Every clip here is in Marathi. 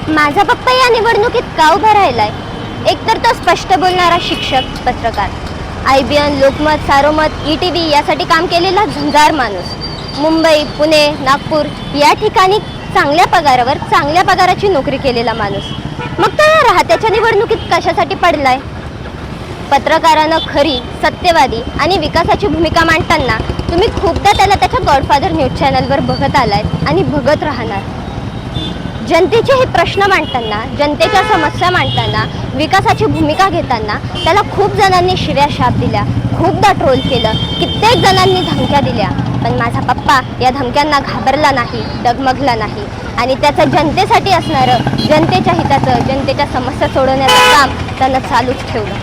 माझा पप्पा या निवडणुकीत का उभा राहिलाय? एकतर तो स्पष्ट बोलणारा शिक्षक, पत्रकार, IBN, लोकमत, सारोमत, ETV यासाठी काम केलेला झुंजार माणूस, मुंबई, पुणे, नागपूर या ठिकाणी चांगल्या पगारावर चांगल्या पगाराची नोकरी केलेला माणूस. मग तो या राहत्याच्या निवडणुकीत कशासाठी पडलाय? पत्रकारानं खरी, सत्यवादी आणि विकासाची भूमिका मांडताना तुम्ही खूपदा त्याला त्याच्या गॉडफादर न्यूज चॅनलवर बघत आलात आणि बघत राहणार. जनतेचे हे प्रश्न मांडताना, जनतेच्या समस्या मांडताना, विकासाची भूमिका घेताना त्याला खूप जणांनी शिव्या शाप दिल्या, खूपदा ट्रोल केलं, कित्येक जणांनी धमक्या दिल्या. पण माझा पप्पा या धमक्यांना घाबरला नाही, डगमगला नाही आणि त्याचं जनतेसाठी असणारं, जनतेच्या हिताचं, जनतेच्या समस्या सोडवण्याचं काम त्यानं चालूच ठेवलं.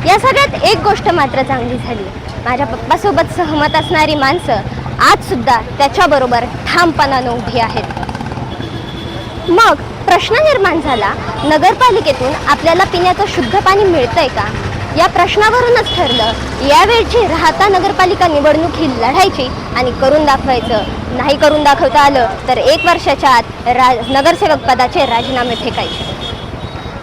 या सगळ्यात एक गोष्ट मात्र चांगली झाली, माझ्या पप्पासोबत सहमत असणारी माणसं आजसुद्धा त्याच्याबरोबर ठामपणानं उभी आहेत. मग प्रश्न निर्माण झाला, नगरपालिकेतून आपल्याला पिण्याचं शुद्ध पाणी मिळतंय का? या प्रश्नावरूनच ठरलं, यावेळची राहता नगरपालिका निवडणूक ही लढायची आणि करून दाखवायचं. नाही करून दाखवता आलं तर 1 वर्षाच्या आत नगरसेवक पदाचे राजीनामे फेकायचे.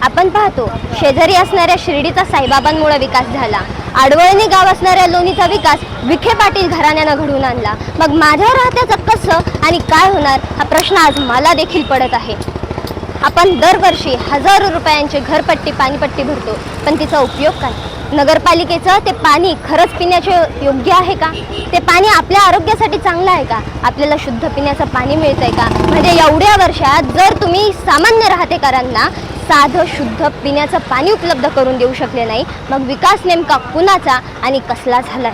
आपण पाहतो, शेजारी असणाऱ्या शिर्डीचा साईबाबांमुळे विकास झाला, आडवळणी गाव असणाऱ्या लोणीचा विकास विखे पाटील घराण्यानं घडवून आणला. मग माझ्या राहत्याचं कसं आणि काय होणार हा प्रश्न आज मला देखील पडत आहे. आपण दरवर्षी हजारो रुपयांची घरपट्टी, पाणीपट्टी भरतो, पण तिचा उपयोग काय? नगरपालिकेचं ते पाणी खरंच पिण्याचे योग्य आहे का? ते पाणी आपल्या आरोग्यासाठी चांगलं आहे का? आपल्याला शुद्ध पिण्याचं पाणी मिळतंय का? म्हणजे एवढ्या वर्षात जर तुम्ही सामान्य राहतेकरांना साधं शुद्ध पिण्याचं पाणी उपलब्ध करून देऊ शकले नाही, मग विकास नेमका कुणाचा आणि कसला झालाय?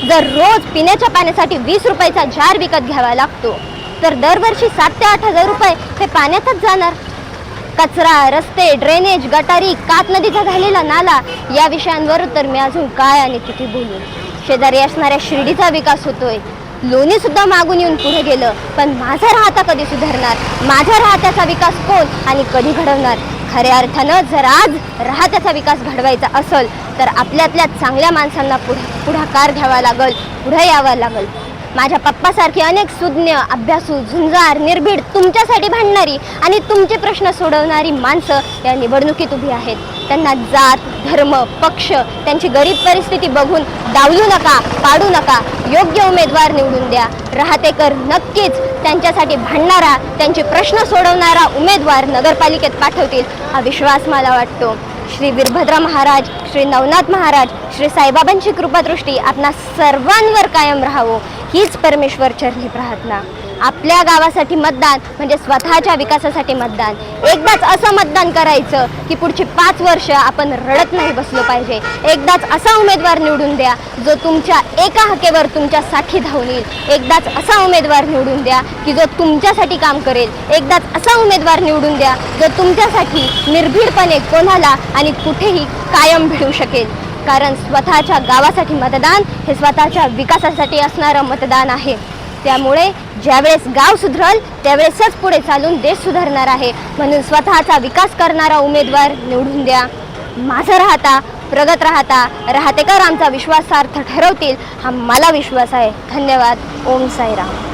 जर रोज पिण्याच्या पाण्यासाठी 20 रुपयाचा जार विकत घ्यावा लागतो, तर दरवर्षी 7 ते 8 हजार रुपये हे पाण्यातच जाणार. कचरा, रस्ते, ड्रेनेज, गटारी, कात नदीचा झालेला नाला या विषयांवर तर मी अजून काय आणि किती बोलू. शेजारी असणाऱ्या शिर्डीचा विकास होतोय, लोणी सुद्धा मागून येऊन पुढे गेलं, पण माझा राहता कधी सुधारणार? माझ्या राहत्याचा विकास कोण आणि कधी घडवणार? खऱ्या अर्थानं जर आज राहत्याचा विकास घडवायचा असेल तर आपल्यातल्या चांगल्या माणसांना पुढाकार घ्यावा लागेल, पुढे यावं लागेल. माझ्या पप्पासारखी अनेक सुज्ञ, अभ्यासू, झुंजार, निर्भीड, तुमच्यासाठी भांडणारी आणि तुमचे प्रश्न सोडवणारी माणसं या निवडणुकीत उभी आहेत. त्यांना जात, धर्म, पक्ष, त्यांची गरीब परिस्थिती बघून डावलू नका, पाडू नका. योग्य उमेदवार निवडून द्या. राहतेकर नक्कीच त्यांच्यासाठी भांडणारा, त्यांचे प्रश्न सोडवणारा उमेदवार नगरपालिकेत पाठवतील हा विश्वास मला वाटतो. श्री वीरभद्र महाराज, श्री नवनाथ महाराज, श्री साईबाबांची कृपादृष्टी आपणा सर्वांवर कायम राहावो हीच परमेश्वर चरणी प्रार्थना. आपल्या गावासाठी मतदान म्हणजे स्वतःच्या विकासासाठी मतदान. एकदाच असं मतदान करायचं की पुढची 5 वर्ष आपण रडत नाही बसलो पाहिजे. एकदाच असा उमेदवार निवडून द्या जो तुमच्या एका हाकेवर तुमच्यासाठी धावून येईल. एकदाच असा उमेदवार निवडून द्या की जो तुमच्यासाठी काम करेल. एकदाच असा उमेदवार निवडून द्या जो तुमच्यासाठी निर्भीडपणे कोणाला आणि कुठेही कायम भिडू शकेल. कारण स्वतःच्या गावासाठी मतदान हे स्वतःच्या विकासासाठी असणारं मतदान आहे. त्यामुळे ज्यावेळेस गाव सुधरल त्यावेळेसच पुढे चालून देश सुधारणार आहे. म्हणून स्वतःचा विकास करणारा उमेदवार निवडून द्या. माझं राहता, प्रगत राहता, राहतेकर आमचा विश्वासार्थ ठरवतील हा मला विश्वास आहे. धन्यवाद. ओम साईराम.